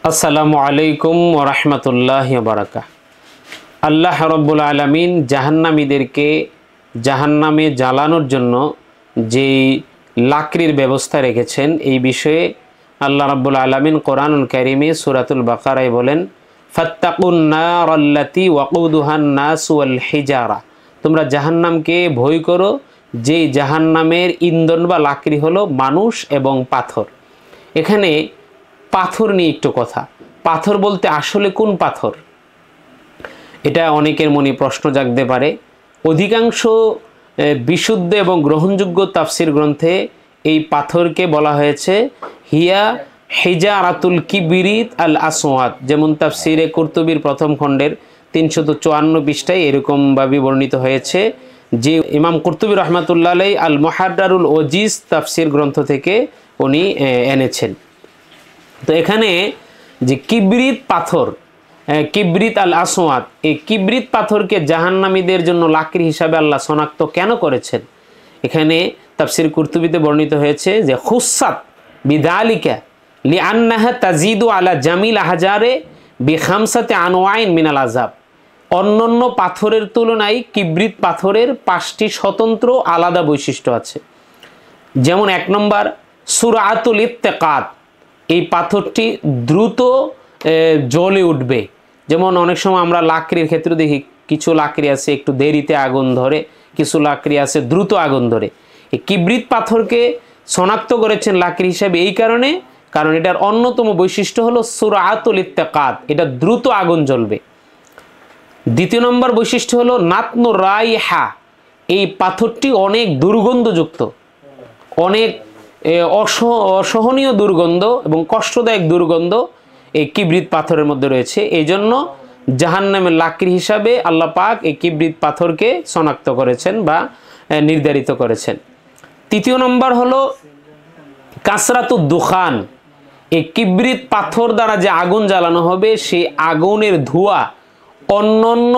আসসালামু আলাইকুম ওয়া রাহমাতুল্লাহি ওয়া বারাকাতুহু। আল্লাহ রাব্বুল আলামিন জাহান্নামীদেরকে জাহান্নামে জ্বালানোর জন্য যেই লাকড়ির ব্যবস্থা রেখেছেন এই বিষয়ে আল্লাহ রাব্বুল আলামিন কোরআনুল কারীমে সূরাতুল বাকারায় বলেন, ফাত্তাকুন নারাল্লাতী ওয়াকুদুহান নাস ওয়াল হিজারা, তোমরা জাহান্নামকে ভয় করো যেই জাহান্নামের ইন্ধন বা লাকড়ি হলো মানুষ এবং পাথর। এখানে পাথর নিয়ে একটু কথা। পাথর বলতে আসলে কোন পাথর, এটা অনেকের মনে প্রশ্ন জাগতে পারে। অধিকাংশ বিশুদ্ধ এবং গ্রহণযোগ্য তাফসির গ্রন্থে এই পাথরকে বলা হয়েছে হিয়া হিজারাতুল কিবরিত আল আসওয়াদ, যেমন তাফসিরে কুরতুবির প্রথম খণ্ডের 354 পৃষ্ঠায় এরকমভাবে বর্ণিত হয়েছে, যে ইমাম কুরতুবী রহমাতুল্লাহ আলাইহি আল মুহাররারুল ওয়াজিজ তাফসির গ্রন্থ থেকে উনি এনেছেন। তো এখানে যে কিবরিত পাথর, কিবরিত আল আসওয়াদ, এই কিবরিত পাথরকে জাহান্নামীদের জন্য লাকড়ি হিসাবে আল্লাহ শনাক্ত কেন করেছেন, এখানে তাফসির কুরতুবিতে বর্ণিত হয়েছে যে খুসসাত বিযালিকা লিআন্নাহা তাজিদু আলা জামিল আহজারে বিখামসাতি আনওয়াইন মিনাল আযাব। অন্যান্য পাথরের তুলনায় কিবরিত পাথরের 5টি স্বতন্ত্র আলাদা বৈশিষ্ট্য আছে। যেমন 1 নম্বর সুরাতুল ইত্তেকাত, এই পাথরটি দ্রুত জ্বলে উঠবে। যেমন অনেক সময় আমরা লাকড়ির ক্ষেত্রে দেখি কিছু লাকড়ি আছে একটু দেরিতে আগুন ধরে, কিছু লাকড়ি আছে দ্রুত আগুন ধরে। এই কিবরিত পাথরকে শনাক্ত করেছেন লাকড়ি হিসাবে এই কারণে, কারণ এটার অন্যতম বৈশিষ্ট্য হলো সুরাতুল ইত্তেকাত, এটা দ্রুত আগুন জ্বলবে। 2 নম্বর বৈশিষ্ট্য হলো নাতনু রাইহা, এই পাথরটি অনেক দুর্গন্ধযুক্ত, অনেক অসহনীয় দুর্গন্ধ এবং কষ্টদায়ক দুর্গন্ধ এই কিবরিত পাথরের মধ্যে রয়েছে। এই জন্য জাহান্নামের লাকড়ি হিসাবে আল্লাহ পাক এই কিবরিত পাথরকে শনাক্ত করেছেন বা নির্ধারিত করেছেন। 3 নম্বর হলো কাসরাতুদ দুখান, এই কিবরিত পাথর দ্বারা যে আগুন জ্বালানো হবে সেই আগুনের ধোঁয়া অন্যান্য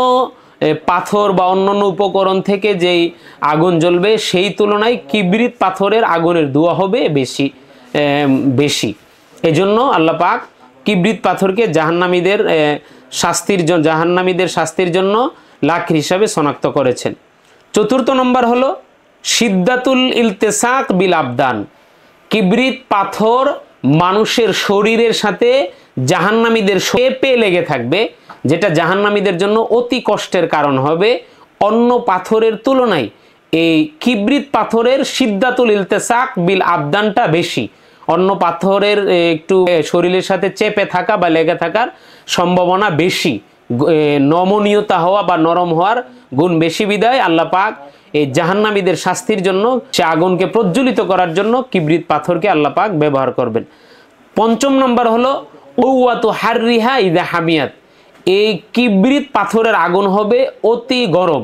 পাথর বা অন্যান্য উপকরণ থেকে যেই আগুন জ্বলবে সেই তুলনায় কিবরিত পাথরের আগুনের ধোঁয়া হবে বেশি। এজন্য আল্লাহ পাক কিবরিত পাথরকে জাহান্নামীদের শাস্তির জন্য লাকড়ি হিসাবে শনাক্ত করেছেন। 4 নম্বর হলো শিদ্দাতুল ইলতিসাক বিল আবদান, কিবরিত পাথর মানুষের শরীরের সাথে জাহান্নামীদের চেপে লেগে থাকবে, যেটা জাহান্নামীদের জন্য অতি কষ্টের কারণ হবে। অন্য পাথরের তুলনায় এই কিবরিত পাথরের শিদ্দাতুল ইলতিসাক বিল আবদানটা বেশি। অন্য পাথরের একটু শরীরের সাথে চেপে থাকা বা লেগে থাকার সম্ভাবনা বেশি, নমনীয়তা হওয়া বা নরম হওয়ার গুণ বেশি বিধায় আল্লাহ পাক এই জাহান্নামীদের শাস্তির জন্য সে আগুনকে প্রজ্বলিত করার জন্য কিবরিত পাথরকে আল্লাহ পাক ব্যবহার করবেন। 5 নম্বর হলো উওয়াতু হাররিহা ইযা হামিয়াত, এই কিবরিত পাথরের আগুন হবে অতি গরম,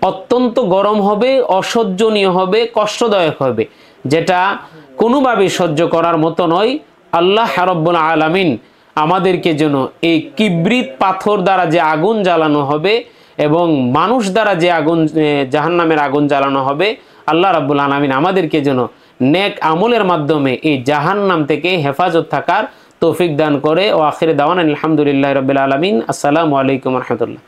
অত্যন্ত গরম হবে, অসহ্যনীয় হবে, কষ্টদায়ক হবে, যেটা কোনোভাবে সহ্য করার মতো নয়। আল্লাহ রাব্বুল আলামিন আমাদেরকে যেন এই কিবরিত পাথর দ্বারা যে আগুন জ্বালানো হবে এবং মানুষ দ্বারা যে আগুন জাহান্নামের আগুন জ্বালানো হবে, আল্লাহ রাব্বুল আলামিন আমাদেরকে যেন নেক আমলের মাধ্যমে এই জাহান্নাম থেকে হেফাজত থাকার তৌফিক দান করে। ও আখিরে দাওয়ানা আলহামদুলিল্লাহি রাব্বিল আলামিন। আসসালামু আলাইকুম ওয়া রাহমাতুল্লাহ।